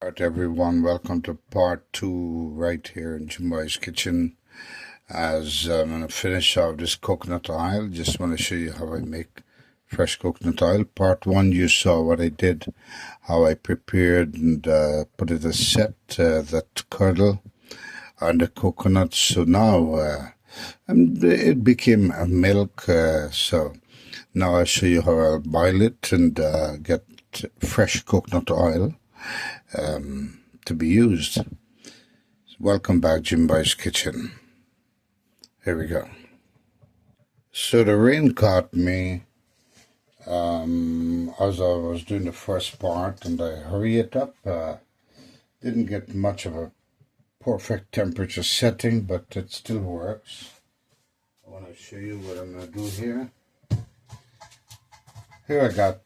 Alright, everyone, welcome to part two right here in Jim Boy's kitchen. As I'm going to finish off this coconut oil, just want to show you how I make fresh coconut oil. Part one, you saw what I did, how I prepared and put it as set, that curdle on the coconut. So now it became a milk, so now I'll show you how I'll boil it and get fresh coconut oil to be used. Welcome back, Jim Boy's kitchen. Here we go. So the rain caught me as I was doing the first part, and I hurried it up. Didn't get much of a perfect temperature setting, but it still works. I want to show you what I'm going to do here. Here I got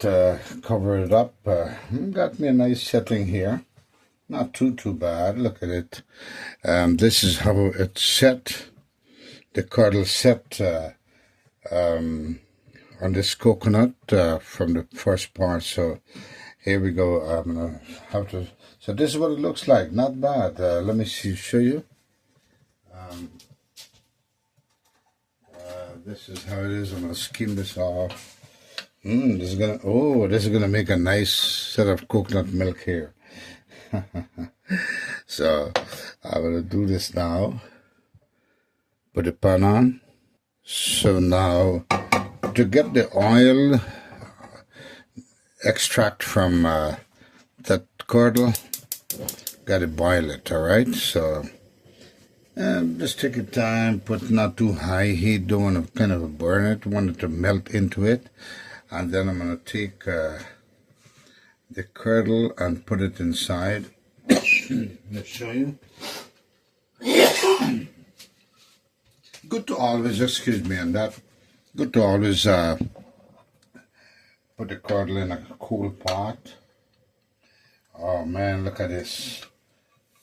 covered it up. Got me a nice setting here. Not too bad. Look at it. This is how it's set. The curdle set on this coconut from the first part. So here we go. I'm gonna have to. So this is what it looks like. Not bad. Let me show you. This is how it is. I'm gonna skim this off. This is gonna make a nice set of coconut milk here. So I'm gonna do this now. Put the pan on. So now to get the oil extract from that curdle, gotta boil it, alright? So just take your time, put not too high heat, don't want to kind of burn it, want it to melt into it. And then I'm going to take the curdle and put it inside. Let's show you. Good to always, excuse me on that, good to always put the curdle in a cool pot. Oh man, look at this.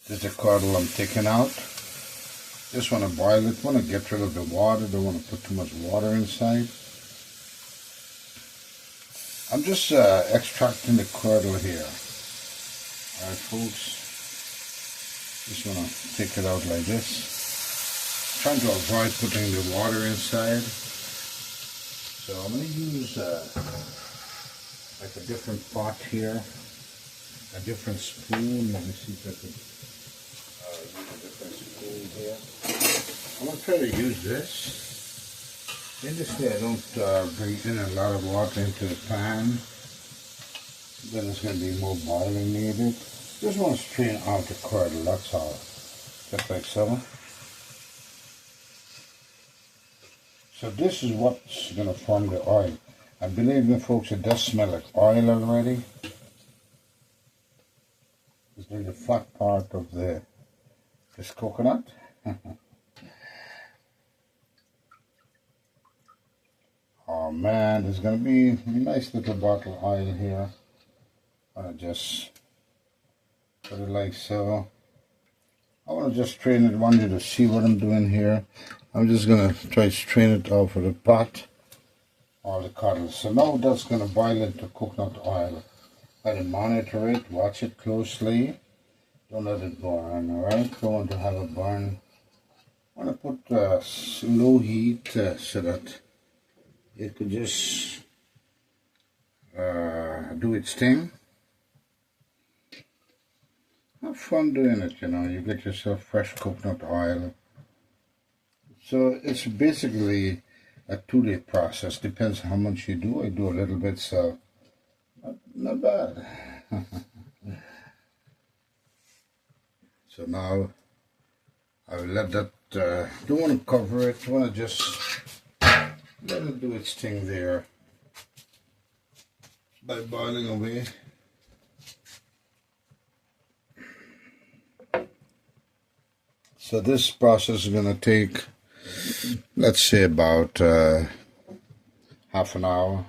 This is the curdle I'm taking out. Just want to boil it, want to get rid of the water, don't want to put too much water inside. I'm just extracting the curdle here. Alright folks, just want to take it out like this. Trying to avoid putting the water inside. So I'm going to use like a different pot here, a different spoon. Let me see if I can use a different spoon here. I'm going to try to use this. In this way I don't bring in a lot of water into the pan. Then it's going to be more boiling needed. Just want to strain out the curdle, that's all. Just like so. So this is what's going to form the oil. I believe me folks, it does smell like oil already. This is the fat part of this coconut. Oh man, there's going to be a nice little bottle of oil here. I just put it like so. I want to just strain it. I want you to see what I'm doing here. I'm just going to try to strain it out of the pot, all the curdles. So now that's going to boil into coconut oil. Gotta monitor it, watch it closely. Don't let it burn, alright? Don't want to have it burn. I want to put low heat so that it could just do its thing. Have fun doing it, you know. You get yourself fresh coconut oil. So it's basically a 2-day process. Depends how much you do. I do a little bit, so not bad. So now I will let that, don't want to cover it, want to just let it do its thing there by boiling away. So this process is going to take, let's say, about half an hour.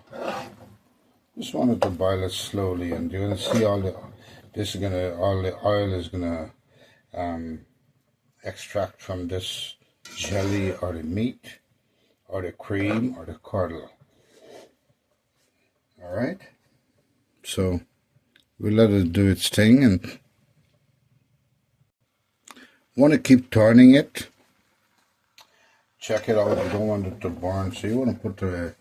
Just wanted to boil it slowly, and you're going to see all the oil is going to extract from this jelly or the meat or the cream or the curdle. All right. So we let it do its thing, and Want to keep turning it. Check it out. You don't want it to burn, so you want to put a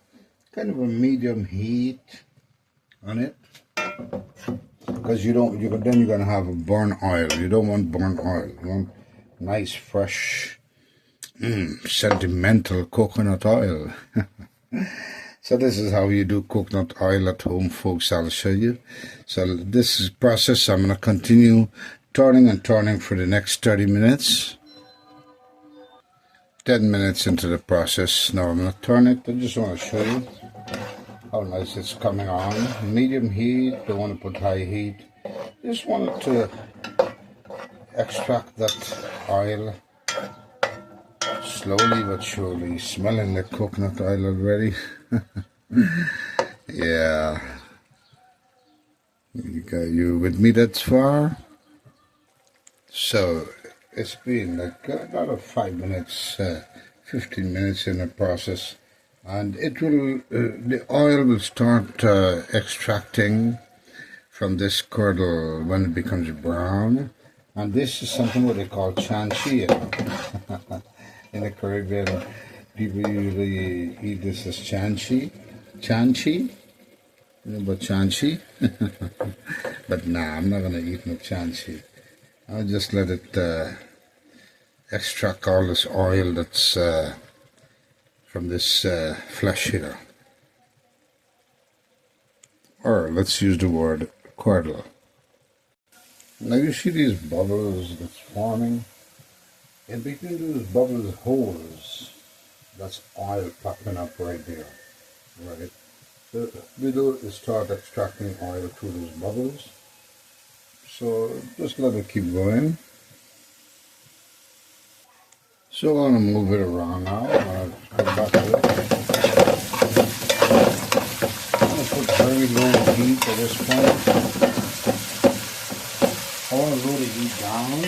kind of a medium heat on it, because then you're gonna have a burn oil. You don't want burnt oil. You want nice, fresh, sentimental coconut oil. So this is how you do coconut oil at home, folks. I'll show you. So this is process. I'm gonna continue turning and turning for the next 30 minutes. 10 minutes into the process. Now I'm gonna turn it. I just want to show you how nice it's coming on. Medium heat, don't want to put high heat. Just want to extract that oil slowly but surely. Smelling the coconut oil already. Yeah. You with me that far? So it's been like about 5 minutes, 15 minutes in the process. And it will, the oil will start extracting from this curdle when it becomes brown. And this is something what they call chanchi. In the Caribbean, people usually eat this as chanchi. Chanchi? You know about chanchi? But nah, I'm not going to eat no chanchi. I'll just let it extract all this oil that's from this flesh here. Or let's use the word curdle. Now you see these bubbles that's forming. In between those bubbles holes, that's oil popping up right there. Right? The middle is start extracting oil through those bubbles. So just let it keep going. So I'm going to move it around now. I'll come back to it. I'm going to put very low heat at this point. I want to lower the heat down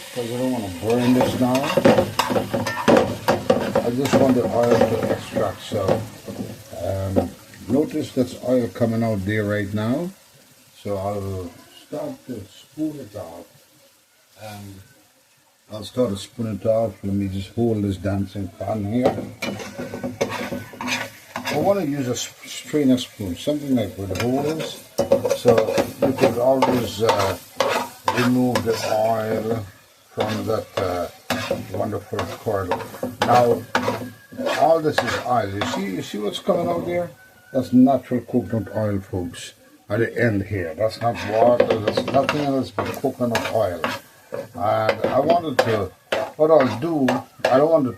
because I don't want to burn this now. I just want the oil to extract. So notice that's oil coming out there right now. So I'll start to spoon it off. And I'll start to spoon it off. Let me just hold this dancing pan here. I want to use a strainer spoon, something like with holes. So you could always remove the oil from that wonderful curdle. Now, all this is oil. You see what's coming out there? That's natural coconut oil, folks. At the end here, that's not water. That's nothing else but coconut oil. And I wanted to. What I'll do, I don't want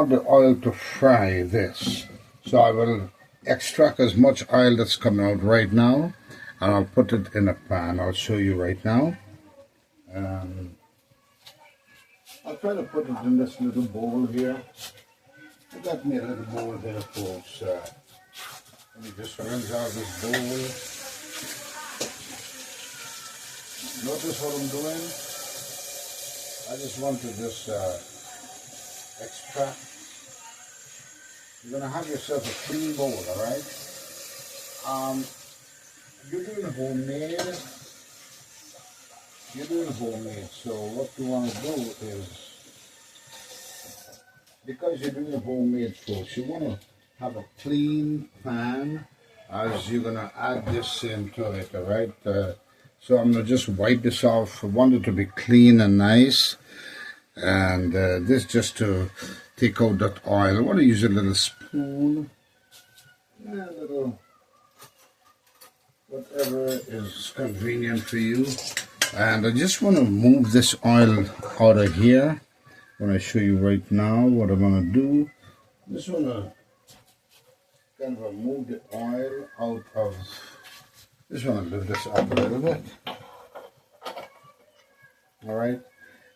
the oil to fry this. So I will extract as much oil that's coming out right now, and I'll put it in a pan. I'll show you right now. I'll try to put it in this little bowl here. I got me a little bowl here, folks. Let me just rinse out this bowl. Notice what I'm doing? I just want to just extract. You're going to have yourself a clean bowl, alright? You're doing homemade. So what you want to do is, because you're doing a homemade, folks, you want to have a clean pan as you're going to add this into it, alright? So I'm going to just wipe this off. I want it to be clean and nice. And this just to take out that oil. I want to use a little spoon. A little, whatever is convenient for you. And I just want to move this oil out of here. I want to show you right now what I'm going to do. I just want to kind of move the oil out of. Just want to lift this up a little bit. Alright.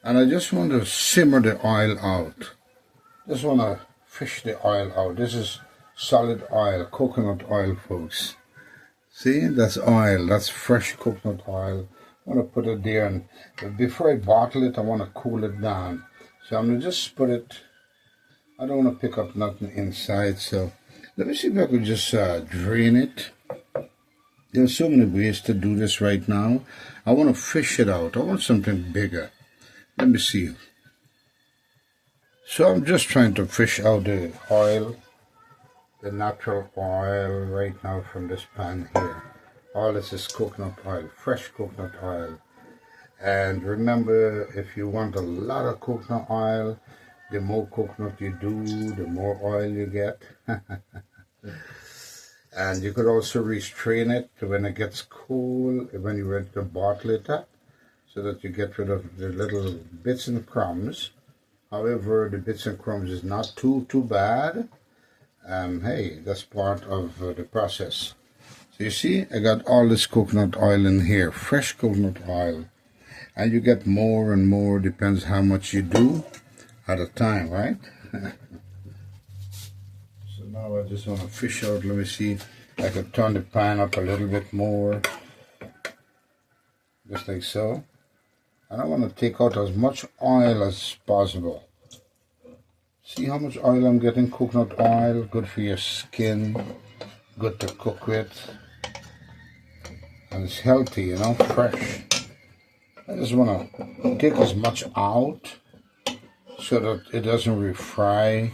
And I just want to simmer the oil out. Just want to fish the oil out. This is solid oil, coconut oil, folks. See, that's oil. That's fresh coconut oil. I want to put it there, and before I bottle it, I want to cool it down. So I'm going to just put it. I don't want to pick up nothing inside. So let me see if I could just drain it. There's so many ways to do this right now. I want to fish it out. I want something bigger. Let me see. So I'm just trying to fish out the oil, the natural oil right now from this pan here. All this is coconut oil, fresh coconut oil. And remember, if you want a lot of coconut oil, the more coconut you do, the more oil you get. And you could also restrain it when it gets cool, when you're ready to bottle it up, so that you get rid of the little bits and crumbs. However, the bits and crumbs is not too bad. Hey, that's part of the process. So you see, I got all this coconut oil in here, fresh coconut oil. And you get more and more, depends how much you do at a time, right? So now I just want to fish out. Let me see. I could turn the pan up a little bit more. Just like so. And I want to take out as much oil as possible. See how much oil I'm getting? Coconut oil, good for your skin, good to cook with. And it's healthy, you know, fresh. I just want to take as much out so that it doesn't refry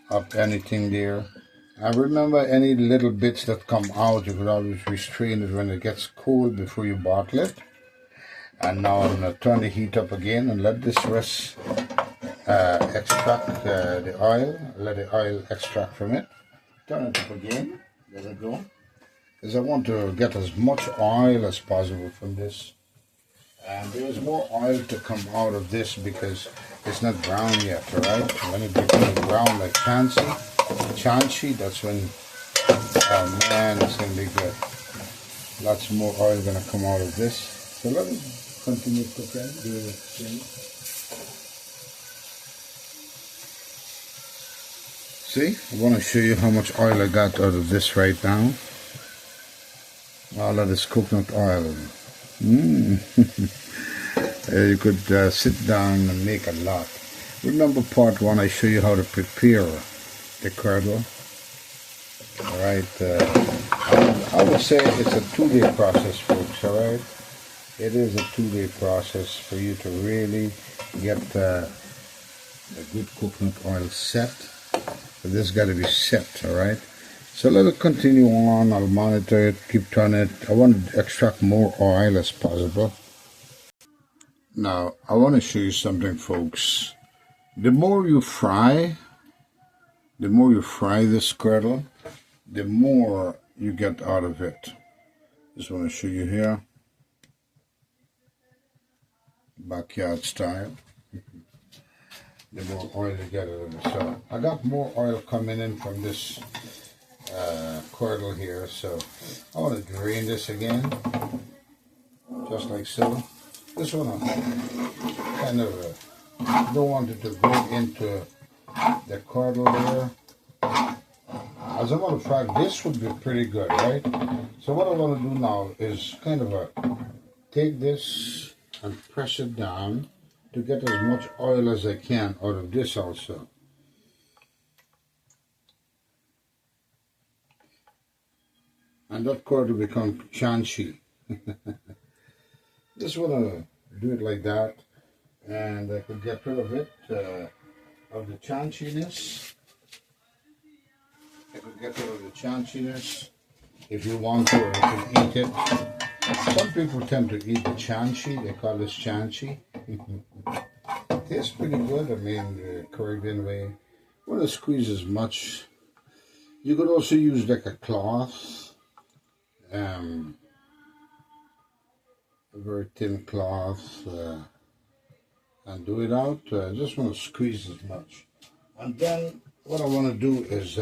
up anything there. And remember, any little bits that come out, you could always restrain it when it gets cold before you bottle it. And now I'm going to turn the heat up again and let this rest extract the oil. Let the oil extract from it. Turn it up again. There we go. Because I want to get as much oil as possible from this. And there's more oil to come out of this because it's not brown yet, alright? When it becomes brown like chanchi, that's when, oh man, it's going to be good. Lots more oil going to come out of this. So let me continue cooking. Do the thing. See, I want to show you how much oil I got out of this right now. All of this coconut oil. You could sit down and make a lot. Remember part 1, I show you how to prepare the curdle. Alright, I would say it's a 2-day process, folks, alright? It is a 2-day process for you to really get the good coconut oil set. But this got to be set, alright? So let it continue on. I'll monitor it, keep turning it. I want to extract more oil as possible. Now, I want to show you something, folks. The more you fry this curdle, the more you get out of it. Just want to show you here. Backyard style. The more oil you get out of it. So, I got more oil coming in from this curdle here, so I want to drain this again, just like so. This one I kind of don't want it to go into the curdle there. As a matter of fact, this would be pretty good, right? So what I want to do now is kind of take this and press it down to get as much oil as I can out of this also. And that curdle will become chanchi. Just want to do it like that, and I could get rid of it, of the chanchiness. I could get rid of the chanchiness if you want to, or you can eat it. Some people tend to eat the chanchi, they call this chanchi. It tastes pretty good, I mean, the Caribbean way. You want to squeeze as much. You could also use like a cloth. A very thin cloth, and do it out. I just want to squeeze as much. And then what I want to do is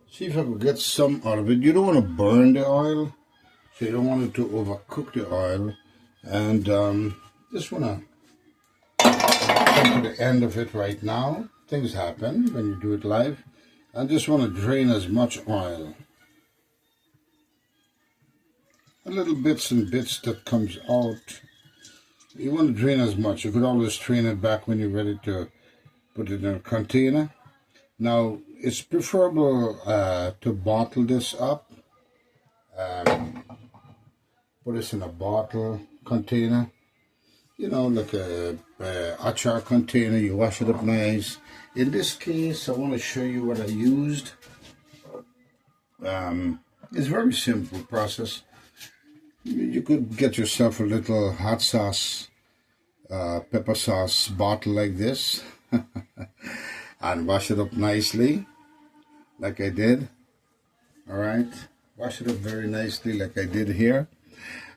see if I can get some out of it. You don't want to burn the oil, so you don't want it to overcook the oil. And just want to come to the end of it right now. Things happen when you do it live. I just want to drain as much oil. A little bits and bits that comes out. You want to drain as much. You could always drain it back when you're ready to put it in a container. Now, it's preferable to bottle this up. Put this in a bottle container. you know, like a achar container. You wash it up nice. In this case, I want to show you what I used. It's a very simple process. You could get yourself a little hot sauce, pepper sauce bottle like this and wash it up nicely like I did. All right, wash it up very nicely like I did here.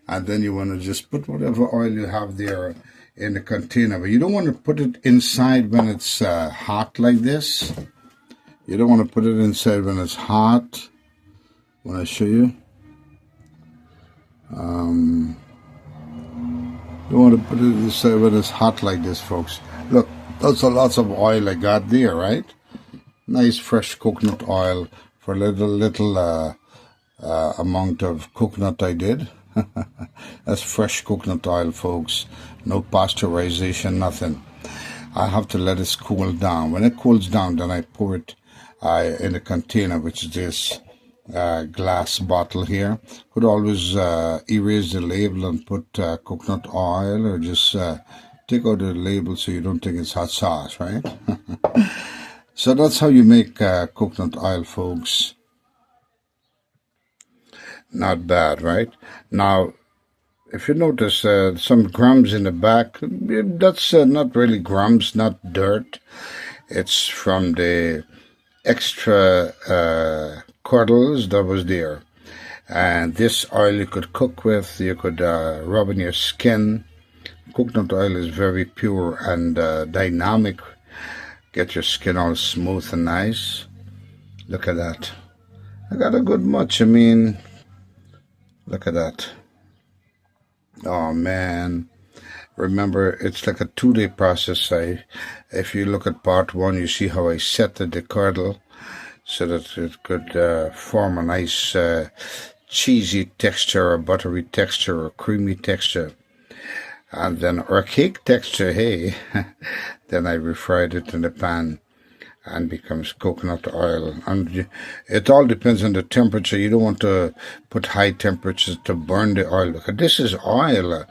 And then you want to just put whatever oil you have there in the container. But you don't want to put it inside when it's hot like this. You don't want to put it inside when it's hot. When I show you. You want to put it inside when it's hot like this, folks. Look, that's lots of oil I got there, right? Nice fresh coconut oil for a little amount of coconut I did. That's fresh coconut oil, folks. No pasteurization, nothing. I have to let it cool down. When it cools down, then I pour it in a container, which is this glass bottle here. Could always erase the label and put coconut oil, or just take out the label so you don't think it's hot sauce, right? So that's how you make coconut oil, folks. Not bad, right? Now, if you notice some grams in the back, that's not really grams, not dirt. It's from the extra curdles that was there. And this oil you could cook with, you could rub on your skin. Coconut oil is very pure and dynamic. Get your skin all smooth and nice. Look at that. I got a good much. I mean, look at that. Oh man. Remember, it's like a 2-day process. If you look at part 1, you see how I set the curdle so that it could form a nice cheesy texture, or buttery texture, or creamy texture. And then, or cake texture, hey. Then I refried it in the pan and becomes coconut oil. And it all depends on the temperature. You don't want to put high temperatures to burn the oil, because this is oil.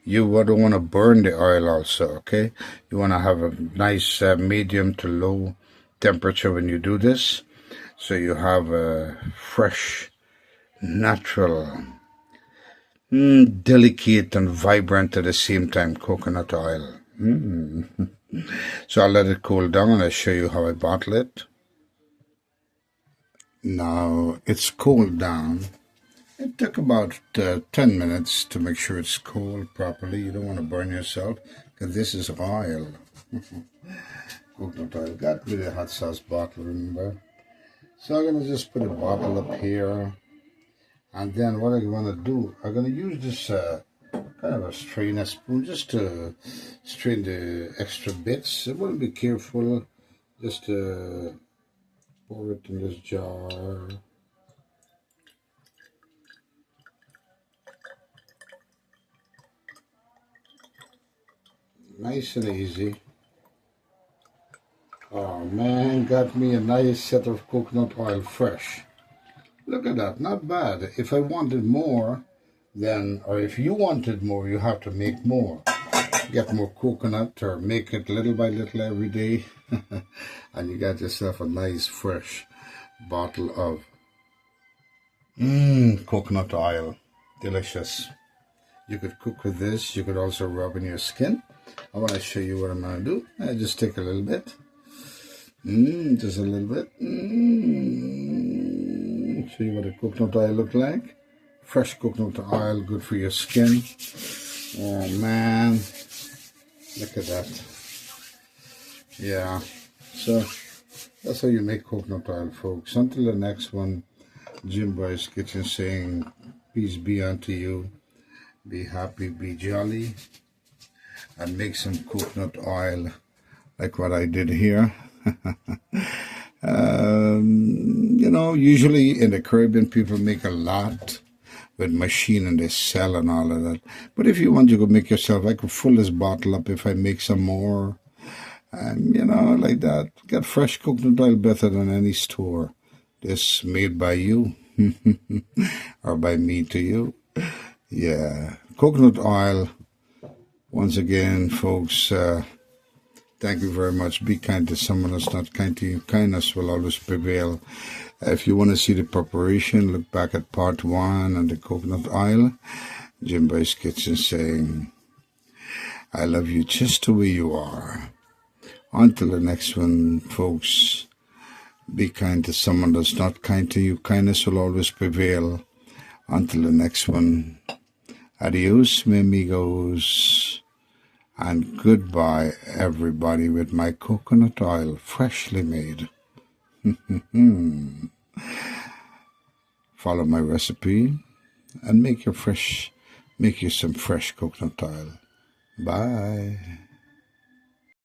You don't want to burn the oil also, okay? You want to have a nice medium to low temperature when you do this. So you have a fresh, natural, delicate and vibrant at the same time coconut oil. So I'll let it cool down and I'll show you how I bottle it. Now it's cooled down. It took about 10 minutes to make sure it's cooled properly. You don't want to burn yourself, because this is oil. Coconut oil. Got me the hot sauce bottle, remember? So I'm going to just put a bottle up here. And then what I'm going to do, I'm going to use this kind of a strainer spoon just to strain the extra bits. I want to be careful just to pour it in this jar. Nice and easy. Oh man, got me a nice set of coconut oil fresh. Look at that, not bad. If I wanted more, then, or if you wanted more, you have to make more. Get more coconut, or make it little by little every day. And you got yourself a nice fresh bottle of coconut oil. Delicious. You could cook with this. You could also rub in your skin. I want to show you what I'm going to do. I just take a little bit. Just a little bit. Show you what the coconut oil look like. Fresh coconut oil, good for your skin. Oh man, look at that. Yeah, so that's how you make coconut oil, folks. Until the next one, Jim Boy's Kitchen saying, peace be unto you. Be happy, be jolly, and make some coconut oil like what I did here. You know, usually in the Caribbean, people make a lot with machine and they sell and all of that. But if you want, you could make yourself. I could fill this bottle up if I make some more. And, you know, like that. Get fresh coconut oil better than any store. This made by you. Or by me to you. Yeah. Coconut oil Once again, folks, thank you very much. Be kind to someone that's not kind to you. Kindness will always prevail. If you want to see the preparation, look back at part 1 and the coconut oil. Jim Boy's Kitchen saying, I love you just the way you are. Until the next one, folks, be kind to someone that's not kind to you. Kindness will always prevail. Until the next one, adios, mi amigos, and goodbye, everybody, with my coconut oil, freshly made. Follow my recipe and make you some fresh coconut oil. Bye.